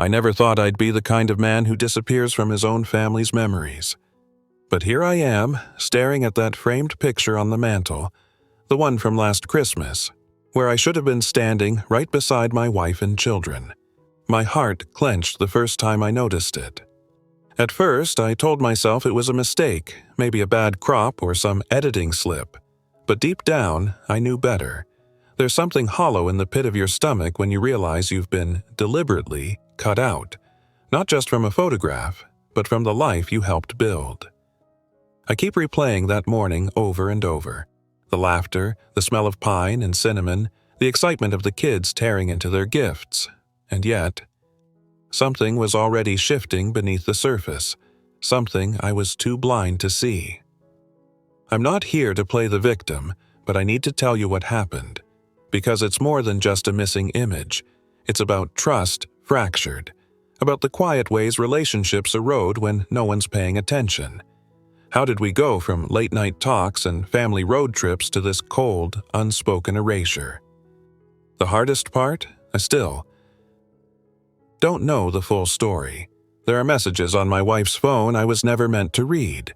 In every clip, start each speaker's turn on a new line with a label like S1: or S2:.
S1: I never thought I'd be the kind of man who disappears from his own family's memories. But here I am, staring at that framed picture on the mantel, the one from last Christmas, where I should have been standing right beside my wife and children. My heart clenched the first time I noticed it. At first, I told myself it was a mistake, maybe a bad crop or some editing slip. But deep down, I knew better. There's something hollow in the pit of your stomach when you realize you've been deliberately cut out, not just from a photograph, but from the life you helped build. I keep replaying that morning over and over. The laughter, the smell of pine and cinnamon, the excitement of the kids tearing into their gifts. And yet, something was already shifting beneath the surface, something I was too blind to see. I'm not here to play the victim, but I need to tell you what happened. Because it's more than just a missing image. It's about trust fractured, about the quiet ways relationships erode when no one's paying attention. How did we go from late-night talks and family road trips to this cold, unspoken erasure? The hardest part? I still don't know the full story. There are messages on my wife's phone I was never meant to read.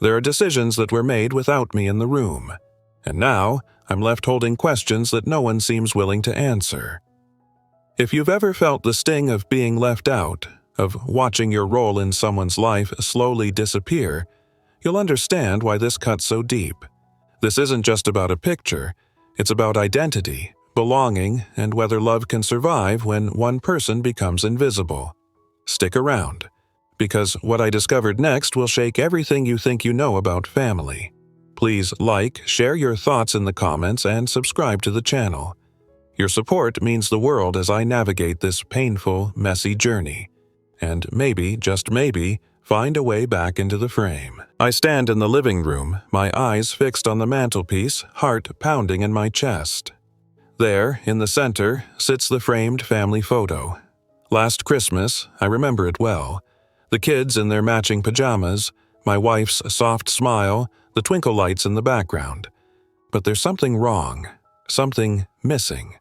S1: There are decisions that were made without me in the room. And now, I'm left holding questions that no one seems willing to answer. If you've ever felt the sting of being left out, of watching your role in someone's life slowly disappear, you'll understand why this cuts so deep. This isn't just about a picture, it's about identity, belonging, and whether love can survive when one person becomes invisible. Stick around, because what I discovered next will shake everything you think you know about family. Please like, share your thoughts in the comments, and subscribe to the channel. Your support means the world as I navigate this painful, messy journey. And maybe, just maybe, find a way back into the frame. I stand in the living room, my eyes fixed on the mantelpiece, heart pounding in my chest. There, in the center, sits the framed family photo. Last Christmas, I remember it well. The kids in their matching pajamas, my wife's soft smile, the twinkle lights in the background. But there's something wrong, something missing.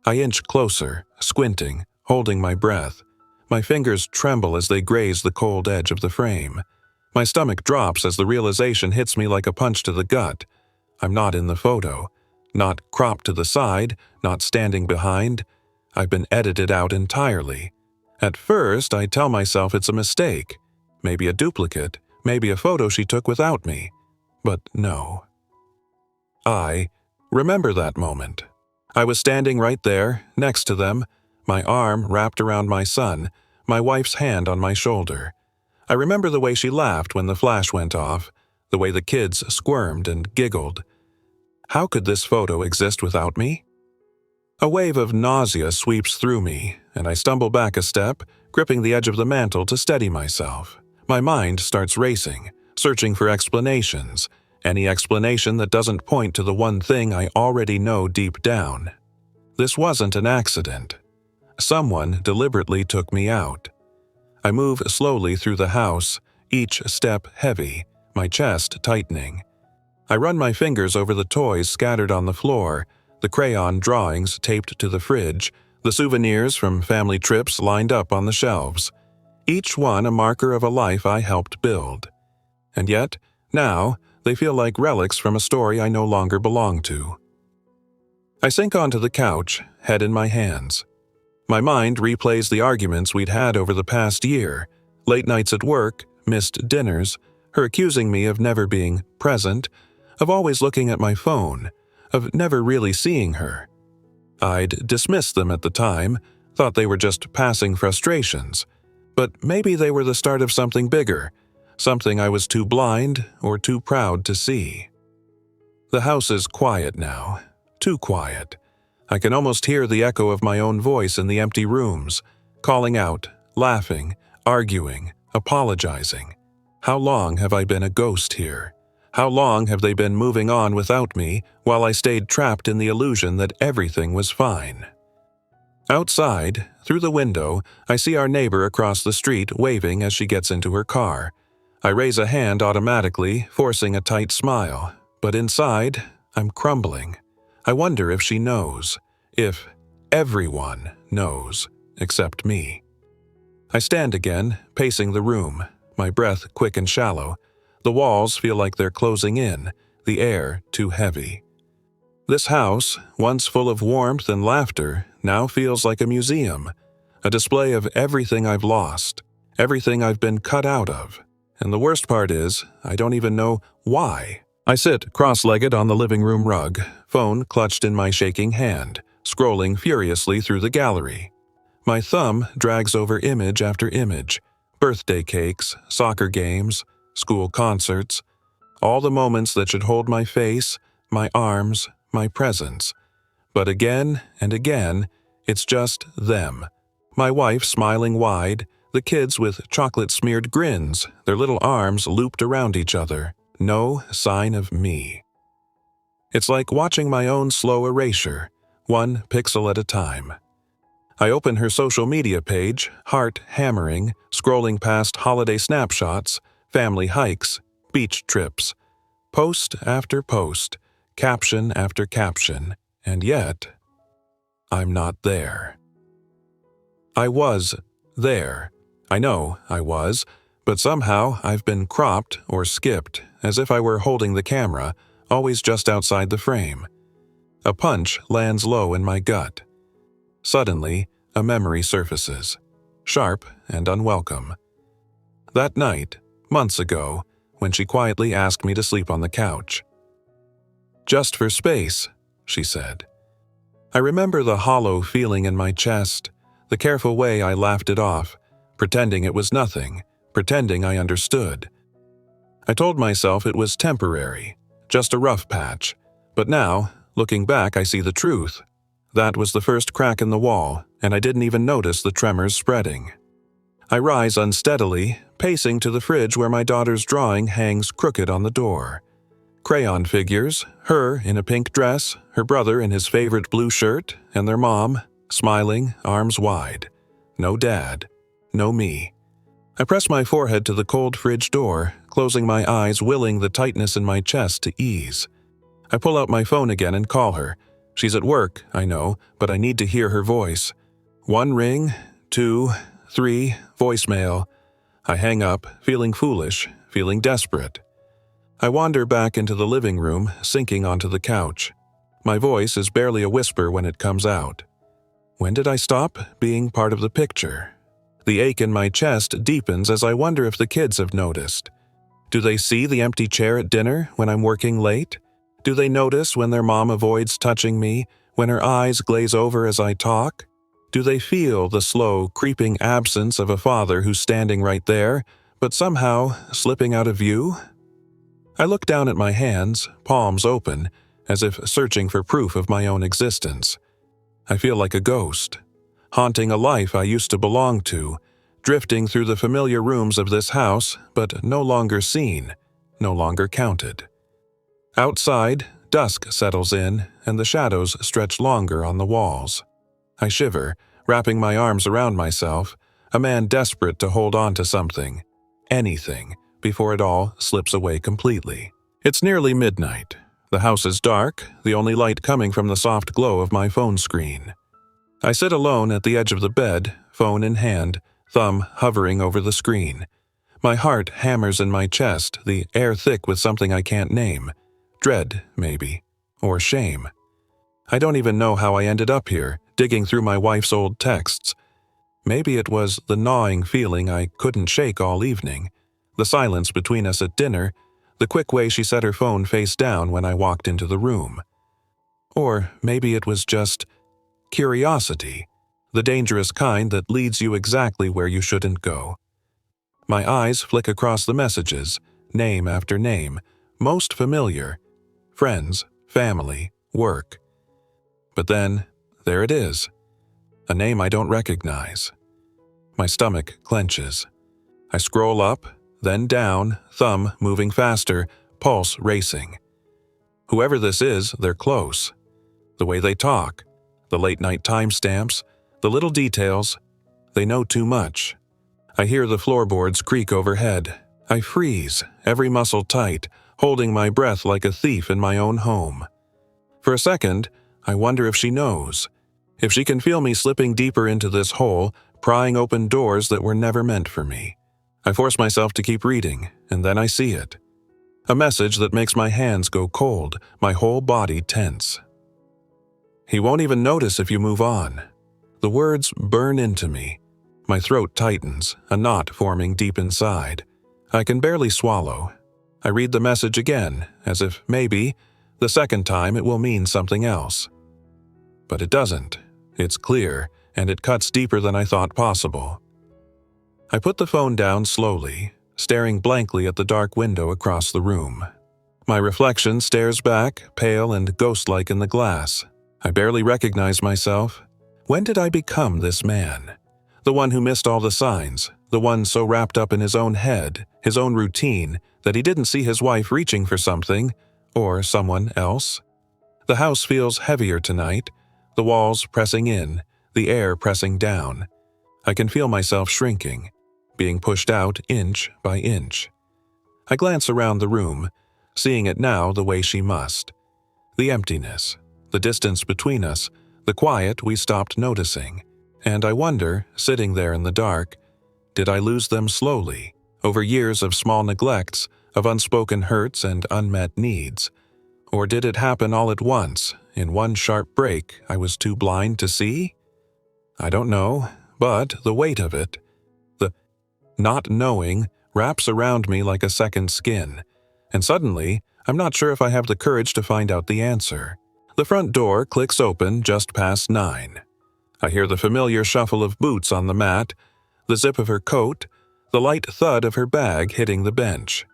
S1: I inch closer, squinting, holding my breath. My fingers tremble as they graze the cold edge of the frame. My stomach drops as the realization hits me like a punch to the gut. I'm not in the photo. Not cropped to the side, not standing behind. I've been edited out entirely. At first, I tell myself it's a mistake. Maybe a duplicate, maybe a photo she took without me. But no. I remember that moment. I was standing right there, next to them, my arm wrapped around my son, my wife's hand on my shoulder. I remember the way she laughed when the flash went off, the way the kids squirmed and giggled. How could this photo exist without me? A wave of nausea sweeps through me, and I stumble back a step, gripping the edge of the mantel to steady myself. My mind starts racing, searching for explanations, any explanation that doesn't point to the one thing I already know deep down. This wasn't an accident. Someone deliberately took me out. I move slowly through the house, each step heavy, my chest tightening. I run my fingers over the toys scattered on the floor, the crayon drawings taped to the fridge, the souvenirs from family trips lined up on the shelves, each one a marker of a life I helped build. And yet, now, they feel like relics from a story I no longer belong to. I sink onto the couch, head in my hands. My mind replays the arguments we'd had over the past year, late nights at work, missed dinners, her accusing me of never being present, of always looking at my phone, of never really seeing her. I'd dismissed them at the time, thought they were just passing frustrations, but maybe they were the start of something bigger, something I was too blind or too proud to see. The house is quiet now, too quiet. I can almost hear the echo of my own voice in the empty rooms, calling out, laughing, arguing, apologizing. How long have I been a ghost here? How long have they been moving on without me while I stayed trapped in the illusion that everything was fine? Outside, through the window, I see our neighbor across the street waving as she gets into her car. I raise a hand automatically, forcing a tight smile, but inside, I'm crumbling. I wonder if she knows, if everyone knows, except me. I stand again, pacing the room, my breath quick and shallow. The walls feel like they're closing in, the air too heavy. This house, once full of warmth and laughter, now feels like a museum, a display of everything I've lost, everything I've been cut out of. And the worst part is, I don't even know why. I sit cross-legged on the living room rug, phone clutched in my shaking hand, scrolling furiously through the gallery. My thumb drags over image after image, birthday cakes, soccer games, school concerts, all the moments that should hold my face, my arms, my presence. But again and again, it's just them. My wife smiling wide, the kids with chocolate-smeared grins, their little arms looped around each other. No sign of me. It's like watching my own slow erasure, one pixel at a time. I open her social media page, heart hammering, scrolling past holiday snapshots, family hikes, beach trips. Post after post, caption after caption, and yet, I'm not there. I was there. I know I was, but somehow I've been cropped or skipped, as if I were holding the camera, always just outside the frame. A punch lands low in my gut. Suddenly, a memory surfaces, sharp and unwelcome. That night, months ago, when she quietly asked me to sleep on the couch. "Just for space," she said. I remember the hollow feeling in my chest, the careful way I laughed it off, pretending it was nothing, pretending I understood. I told myself it was temporary, just a rough patch, but now, looking back, I see the truth. That was the first crack in the wall, and I didn't even notice the tremors spreading. I rise unsteadily, pacing to the fridge where my daughter's drawing hangs crooked on the door. Crayon figures, her in a pink dress, her brother in his favorite blue shirt, and their mom, smiling, arms wide. No dad. No me. I press my forehead to the cold fridge door, closing my eyes, willing the tightness in my chest to ease. I pull out my phone again and call her. She's at work, I know, but I need to hear her voice. 1 ring, 2, 3, voicemail. I hang up, feeling foolish, feeling desperate. I wander back into the living room, sinking onto the couch. My voice is barely a whisper when it comes out. When did I stop being part of the picture? The ache in my chest deepens as I wonder if the kids have noticed. Do they see the empty chair at dinner when I'm working late? Do they notice when their mom avoids touching me, when her eyes glaze over as I talk? Do they feel the slow, creeping absence of a father who's standing right there, but somehow slipping out of view? I look down at my hands, palms open, as if searching for proof of my own existence. I feel like a ghost, haunting a life I used to belong to, drifting through the familiar rooms of this house, but no longer seen, no longer counted. Outside, dusk settles in, and the shadows stretch longer on the walls. I shiver, wrapping my arms around myself, a man desperate to hold on to something, anything, before it all slips away completely. It's nearly midnight. The house is dark, the only light coming from the soft glow of my phone screen. I sit alone at the edge of the bed, phone in hand, thumb hovering over the screen. My heart hammers in my chest, the air thick with something I can't name. Dread, maybe. Or shame. I don't even know how I ended up here, digging through my wife's old texts. Maybe it was the gnawing feeling I couldn't shake all evening, the silence between us at dinner, the quick way she set her phone face down when I walked into the room. Or maybe it was just curiosity, the dangerous kind that leads you exactly where you shouldn't go. My eyes flick across the messages, name after name, most familiar. Friends, family, work. But then, there it is. A name I don't recognize. My stomach clenches. I scroll up, then down, thumb moving faster, pulse racing. Whoever this is, they're close. The way they talk, the late-night timestamps, the little details, they know too much. I hear the floorboards creak overhead. I freeze, every muscle tight, holding my breath like a thief in my own home. For a second, I wonder if she knows. If she can feel me slipping deeper into this hole, prying open doors that were never meant for me. I force myself to keep reading, and then I see it. A message that makes my hands go cold, my whole body tense. He won't even notice if you move on. The words burn into me. My throat tightens, a knot forming deep inside. I can barely swallow. I read the message again, as if maybe, the second time it will mean something else. But it doesn't. It's clear, and it cuts deeper than I thought possible. I put the phone down slowly, staring blankly at the dark window across the room. My reflection stares back, pale and ghost-like in the glass. I barely recognize myself. When did I become this man? The one who missed all the signs, the one so wrapped up in his own head, his own routine, that he didn't see his wife reaching for something, or someone else? The house feels heavier tonight, the walls pressing in, the air pressing down. I can feel myself shrinking, being pushed out inch by inch. I glance around the room, seeing it now the way she must. The emptiness, the distance between us, the quiet we stopped noticing. And I wonder, sitting there in the dark, did I lose them slowly, over years of small neglects, of unspoken hurts and unmet needs? Or did it happen all at once, in one sharp break I was too blind to see? I don't know, but the weight of it, the not knowing, wraps around me like a second skin, and suddenly I'm not sure if I have the courage to find out the answer. The front door clicks open just past 9. I hear the familiar shuffle of boots on the mat, the zip of her coat, the light thud of her bag hitting the bench.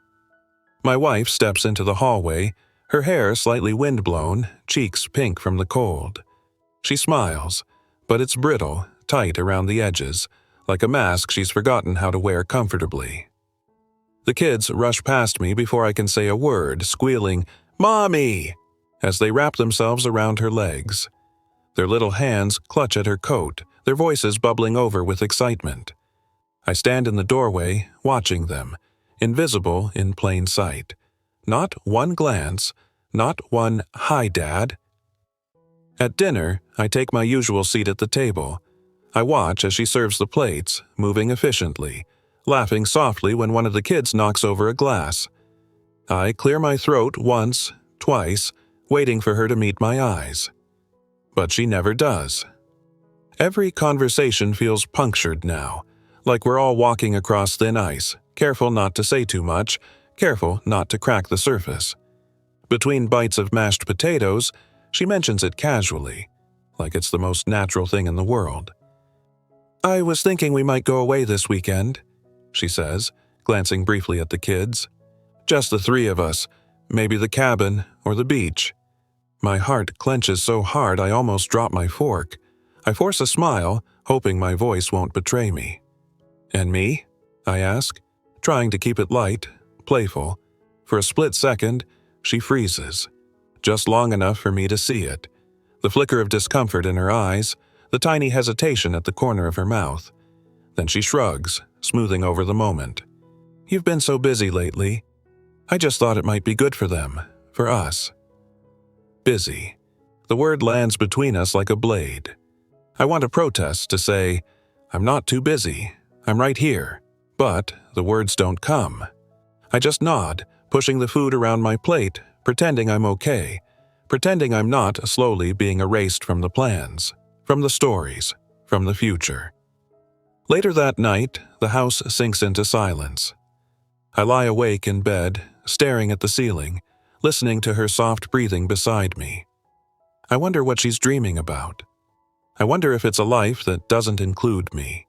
S1: My wife steps into the hallway, her hair slightly windblown, cheeks pink from the cold. She smiles, but it's brittle, tight around the edges, like a mask she's forgotten how to wear comfortably. The kids rush past me before I can say a word, squealing, "Mommy!" as they wrap themselves around her legs. Their little hands clutch at her coat, their voices bubbling over with excitement. I stand in the doorway, watching them, invisible in plain sight. Not one glance, not one "Hi, Dad." At dinner, I take my usual seat at the table. I watch as she serves the plates, moving efficiently, laughing softly when one of the kids knocks over a glass. I clear my throat once, twice, waiting for her to meet my eyes. But she never does. Every conversation feels punctured now, like we're all walking across thin ice, careful not to say too much, careful not to crack the surface. Between bites of mashed potatoes, she mentions it casually, like it's the most natural thing in the world. "I was thinking we might go away this weekend," she says, glancing briefly at the kids. "Just the three of us, maybe the cabin or the beach." My heart clenches so hard I almost drop my fork. I force a smile, hoping my voice won't betray me. "And me?" I ask, trying to keep it light, playful. For a split second, she freezes, just long enough for me to see it. The flicker of discomfort in her eyes, the tiny hesitation at the corner of her mouth. Then she shrugs, smoothing over the moment. "You've been so busy lately. I just thought it might be good for them, for us." Busy. The word lands between us like a blade. I want to protest, to say, "I'm not too busy. I'm right here." But the words don't come. I just nod, pushing the food around my plate, pretending I'm okay, pretending I'm not slowly being erased from the plans, from the stories, from the future. Later that night, the house sinks into silence. I lie awake in bed, staring at the ceiling, listening to her soft breathing beside me. I wonder what she's dreaming about. I wonder if it's a life that doesn't include me.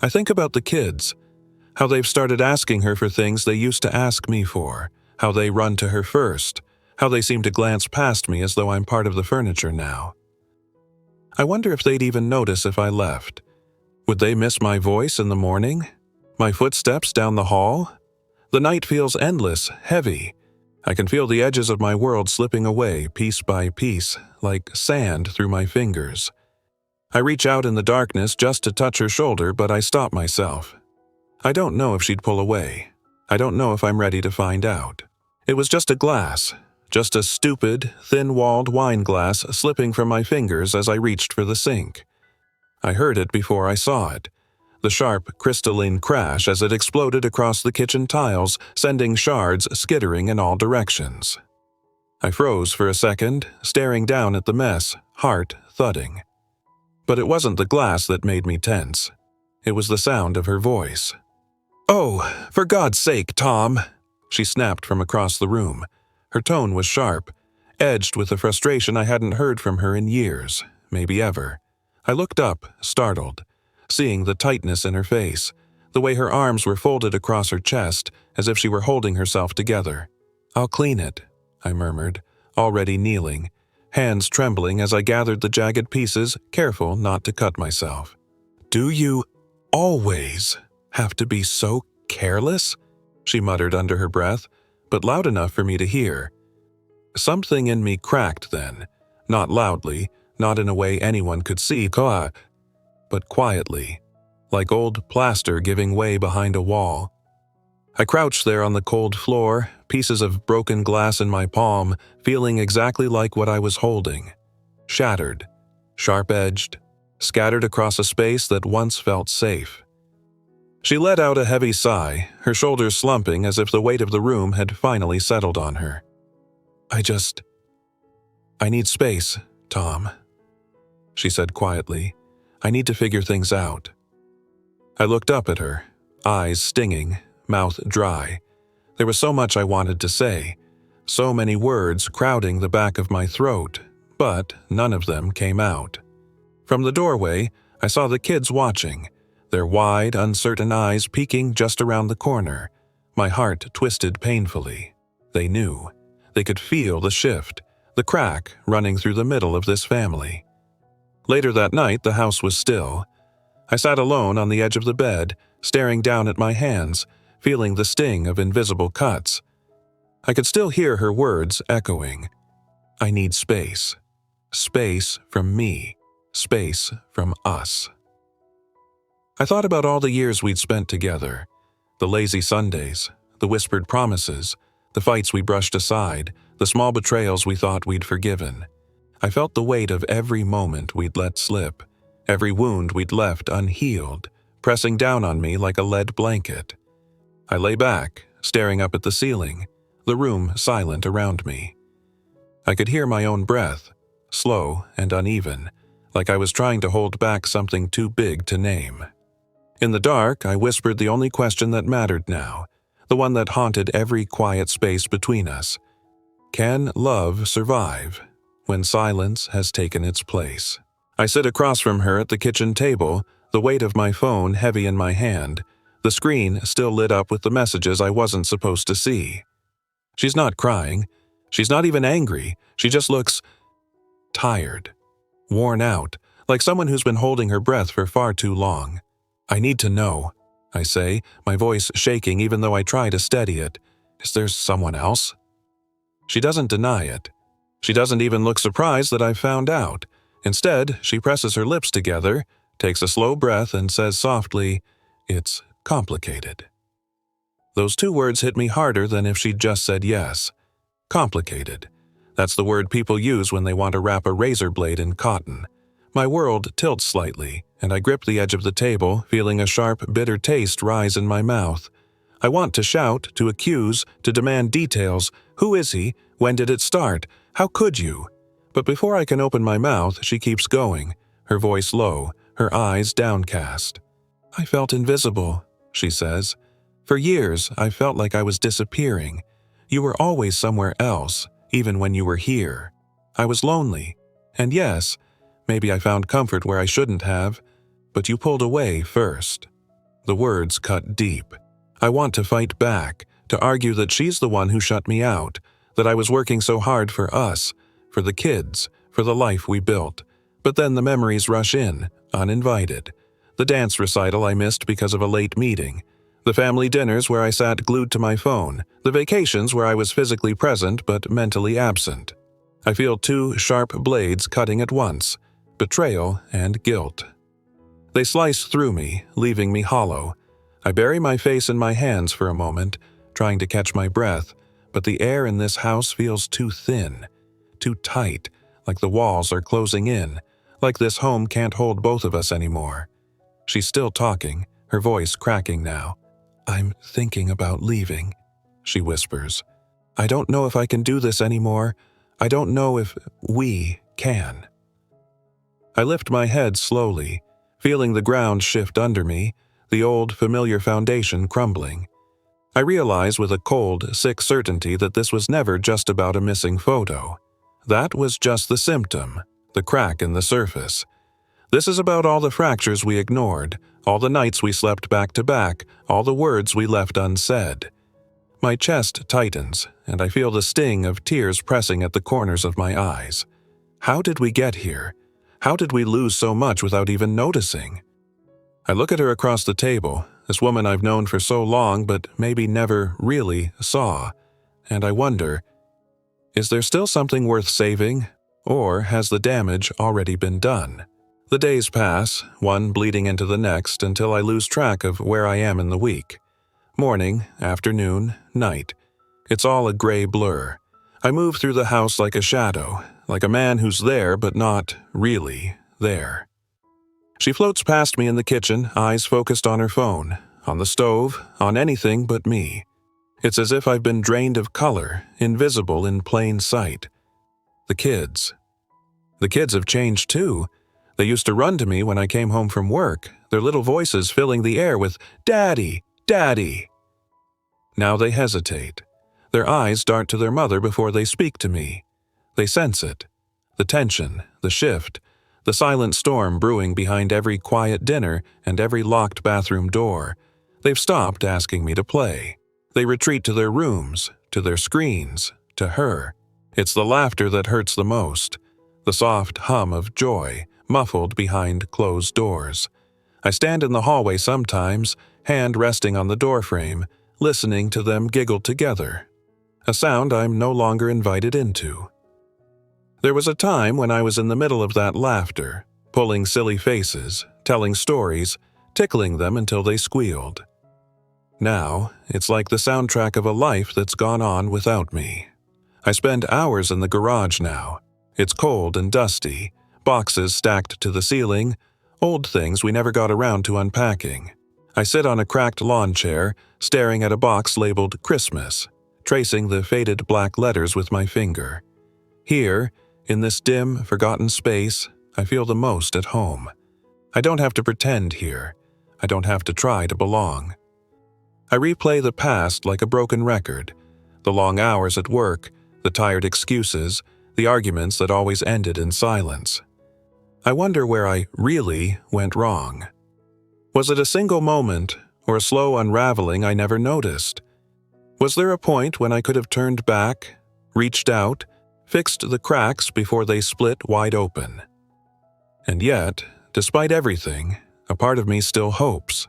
S1: I think about the kids, how they've started asking her for things they used to ask me for, how they run to her first, how they seem to glance past me as though I'm part of the furniture now. I wonder if they'd even notice if I left. Would they miss my voice in the morning? My footsteps down the hall? The night feels endless, heavy. I can feel the edges of my world slipping away piece by piece, like sand through my fingers. I reach out in the darkness just to touch her shoulder, but I stop myself. I don't know if she'd pull away. I don't know if I'm ready to find out. It was just a glass, just a stupid, thin-walled wine glass slipping from my fingers as I reached for the sink. I heard it before I saw it. The sharp, crystalline crash as it exploded across the kitchen tiles, sending shards skittering in all directions. I froze for a second, staring down at the mess, heart thudding. But it wasn't the glass that made me tense. It was the sound of her voice. "Oh, for God's sake, Tom!" she snapped from across the room. Her tone was sharp, edged with the frustration I hadn't heard from her in years, maybe ever. I looked up, startled, seeing the tightness in her face, the way her arms were folded across her chest as if she were holding herself together. "I'll clean it," I murmured, already kneeling, hands trembling as I gathered the jagged pieces, careful not to cut myself. "Do you always have to be so careless?" she muttered under her breath, but loud enough for me to hear. Something in me cracked then, not loudly, not in a way anyone could see, but quietly, like old plaster giving way behind a wall. I crouched there on the cold floor, pieces of broken glass in my palm, feeling exactly like what I was holding. Shattered, sharp-edged, scattered across a space that once felt safe. She let out a heavy sigh, her shoulders slumping as if the weight of the room had finally settled on her. I need space, Tom," she said quietly. "I need to figure things out." I looked up at her, eyes stinging, mouth dry. There was so much I wanted to say, so many words crowding the back of my throat, but none of them came out. From the doorway, I saw the kids watching, their wide, uncertain eyes peeking just around the corner. My heart twisted painfully. They knew. They could feel the shift, the crack running through the middle of this family. Later that night, the house was still. I sat alone on the edge of the bed, staring down at my hands, feeling the sting of invisible cuts. I could still hear her words echoing. I need space. Space from me. Space from us. I thought about all the years we'd spent together. The lazy Sundays, the whispered promises, the fights we brushed aside, the small betrayals we thought we'd forgiven. I felt the weight of every moment we'd let slip, every wound we'd left unhealed, pressing down on me like a lead blanket. I lay back, staring up at the ceiling, the room silent around me. I could hear my own breath, slow and uneven, like I was trying to hold back something too big to name. In the dark, I whispered the only question that mattered now, the one that haunted every quiet space between us. Can love survive when silence has taken its place? I sit across from her at the kitchen table, the weight of my phone heavy in my hand, the screen still lit up with the messages I wasn't supposed to see. She's not crying. She's not even angry. She just looks tired, worn out, like someone who's been holding her breath for far too long. "I need to know," I say, my voice shaking even though I try to steady it. "Is there someone else?" She doesn't deny it. She doesn't even look surprised that I've found out. Instead, she presses her lips together, takes a slow breath, and says softly, "It's complicated." Those two words hit me harder than if she'd just said yes. Complicated. That's the word people use when they want to wrap a razor blade in cotton. My world tilts slightly, and I grip the edge of the table, feeling a sharp, bitter taste rise in my mouth. I want to shout, to accuse, to demand details. Who is he? When did it start? How could you? But before I can open my mouth, she keeps going, her voice low, her eyes downcast. "I felt invisible," she says. "For years, I felt like I was disappearing. You were always somewhere else, even when you were here. I was lonely. And yes, maybe I found comfort where I shouldn't have, but you pulled away first." The words cut deep. I want to fight back, to argue that she's the one who shut me out, that I was working so hard for us, for the kids, for the life we built. But then the memories rush in, uninvited. The dance recital I missed because of a late meeting. The family dinners where I sat glued to my phone. The vacations where I was physically present but mentally absent. I feel two sharp blades cutting at once, betrayal and guilt. They slice through me, leaving me hollow. I bury my face in my hands for a moment, trying to catch my breath, but the air in this house feels too thin, too tight, like the walls are closing in, like this home can't hold both of us anymore. She's still talking, her voice cracking now. "I'm thinking about leaving," she whispers. "I don't know if I can do this anymore. I don't know if we can." I lift my head slowly, feeling the ground shift under me, the old, familiar foundation crumbling. I realize with a cold, sick certainty that this was never just about a missing photo. That was just the symptom, the crack in the surface. This is about all the fractures we ignored, all the nights we slept back to back, all the words we left unsaid. My chest tightens, and I feel the sting of tears pressing at the corners of my eyes. How did we get here? How did we lose so much without even noticing? I look at her across the table, this woman I've known for so long but maybe never really saw, and I wonder, is there still something worth saving, or has the damage already been done? The days pass, one bleeding into the next, until I lose track of where I am in the week. Morning, afternoon, night. It's all a gray blur. I move through the house like a shadow, like a man who's there but not really there. She floats past me in the kitchen, eyes focused on her phone, on the stove, on anything but me. It's as if I've been drained of color, invisible in plain sight. The kids. The kids have changed too. They used to run to me when I came home from work, their little voices filling the air with, "Daddy, Daddy." Now they hesitate. Their eyes dart to their mother before they speak to me. They sense it. The tension, the shift, the silent storm brewing behind every quiet dinner and every locked bathroom door. They've stopped asking me to play. They retreat to their rooms, to their screens, to her. It's the laughter that hurts the most, the soft hum of joy, muffled behind closed doors. I stand in the hallway sometimes, hand resting on the doorframe, listening to them giggle together. A sound I'm no longer invited into. There was a time when I was in the middle of that laughter, pulling silly faces, telling stories, tickling them until they squealed. Now, it's like the soundtrack of a life that's gone on without me. I spend hours in the garage now. It's cold and dusty, boxes stacked to the ceiling, old things we never got around to unpacking. I sit on a cracked lawn chair, staring at a box labeled Christmas, tracing the faded black letters with my finger. Here, in this dim, forgotten space, I feel the most at home. I don't have to pretend here. I don't have to try to belong. I replay the past like a broken record, the long hours at work, the tired excuses, the arguments that always ended in silence. I wonder where I really went wrong. Was it a single moment, or a slow unraveling I never noticed? Was there a point when I could have turned back, reached out, fixed the cracks before they split wide open? And yet, despite everything, a part of me still hopes.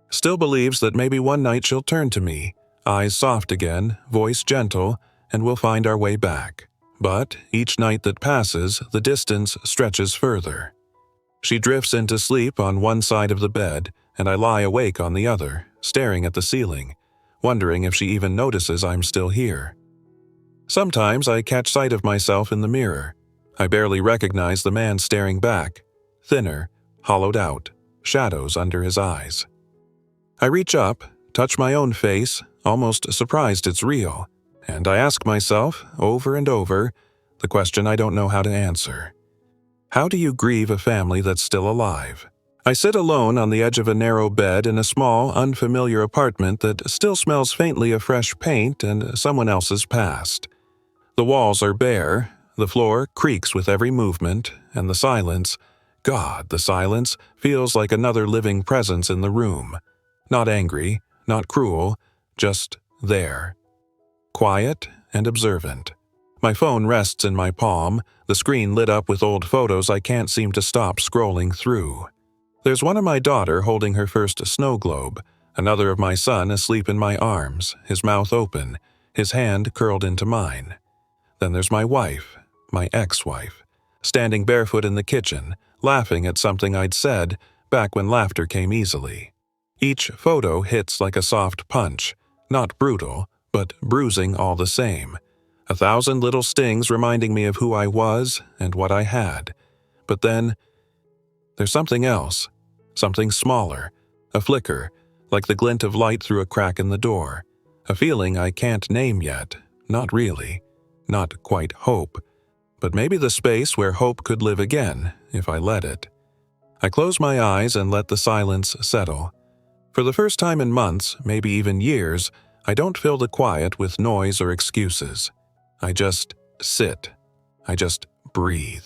S1: Still believes that maybe one night she'll turn to me, eyes soft again, voice gentle, and we'll find our way back. But each night that passes, the distance stretches further. She drifts into sleep on one side of the bed, and I lie awake on the other, staring at the ceiling, wondering if she even notices I'm still here. Sometimes I catch sight of myself in the mirror. I barely recognize the man staring back, thinner, hollowed out, shadows under his eyes. I reach up, touch my own face, almost surprised it's real, and I ask myself, over and over, the question I don't know how to answer. How do you grieve a family that's still alive? I sit alone on the edge of a narrow bed in a small, unfamiliar apartment that still smells faintly of fresh paint and someone else's past. The walls are bare, the floor creaks with every movement, and the silence, God, the silence, feels like another living presence in the room. Not angry, not cruel, just there. Quiet and observant. My phone rests in my palm, the screen lit up with old photos I can't seem to stop scrolling through. There's one of my daughter holding her first snow globe, another of my son asleep in my arms, his mouth open, his hand curled into mine. Then there's my wife, my ex-wife, standing barefoot in the kitchen, laughing at something I'd said back when laughter came easily. Each photo hits like a soft punch, not brutal, but bruising all the same. 1,000 little stings reminding me of who I was and what I had. But then, There's something else, something smaller, a flicker, like the glint of light through a crack in the door, a feeling I can't name yet, not really, not quite hope, but maybe the space where hope could live again, if I let it. I close my eyes and let the silence settle. For the first time in months, maybe even years, I don't fill the quiet with noise or excuses. I just sit. I just breathe.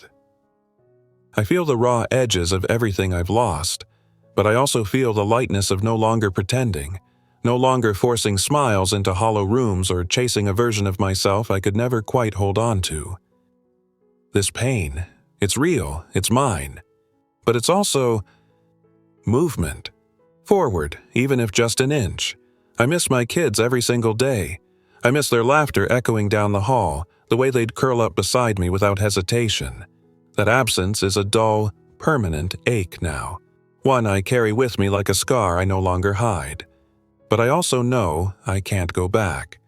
S1: I feel the raw edges of everything I've lost, but I also feel the lightness of no longer pretending, no longer forcing smiles into hollow rooms or chasing a version of myself I could never quite hold on to. This pain, it's real, it's mine, but it's also movement. Forward, even if just an inch. I miss my kids every single day. I miss their laughter echoing down the hall, the way they'd curl up beside me without hesitation. That absence is a dull, permanent ache now, one I carry with me like a scar I no longer hide. But I also know I can't go back.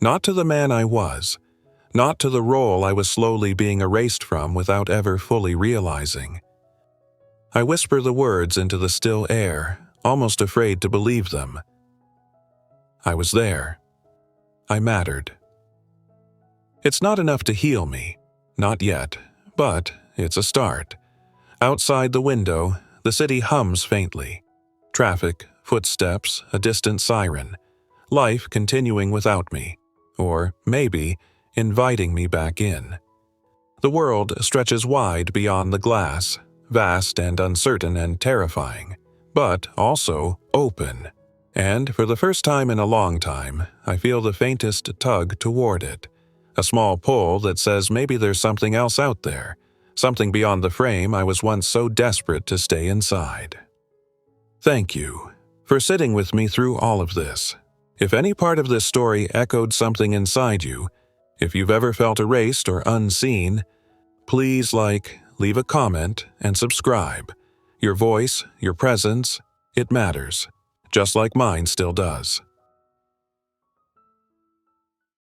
S1: Not to the man I was, not to the role I was slowly being erased from without ever fully realizing. I whisper the words into the still air, almost afraid to believe them. I was there. I mattered. It's not enough to heal me, not yet, but it's a start. Outside the window, the city hums faintly. Traffic, footsteps, a distant siren. Life continuing without me, or maybe inviting me back in. The world stretches wide beyond the glass, vast and uncertain and terrifying, but also open. And for the first time in a long time, I feel the faintest tug toward it. A small pull that says maybe there's something else out there, something beyond the frame I was once so desperate to stay inside. Thank you for sitting with me through all of this. If any part of this story echoed something inside you, if you've ever felt erased or unseen, please leave a comment, and subscribe. Your voice, your presence, it matters, just like mine still does.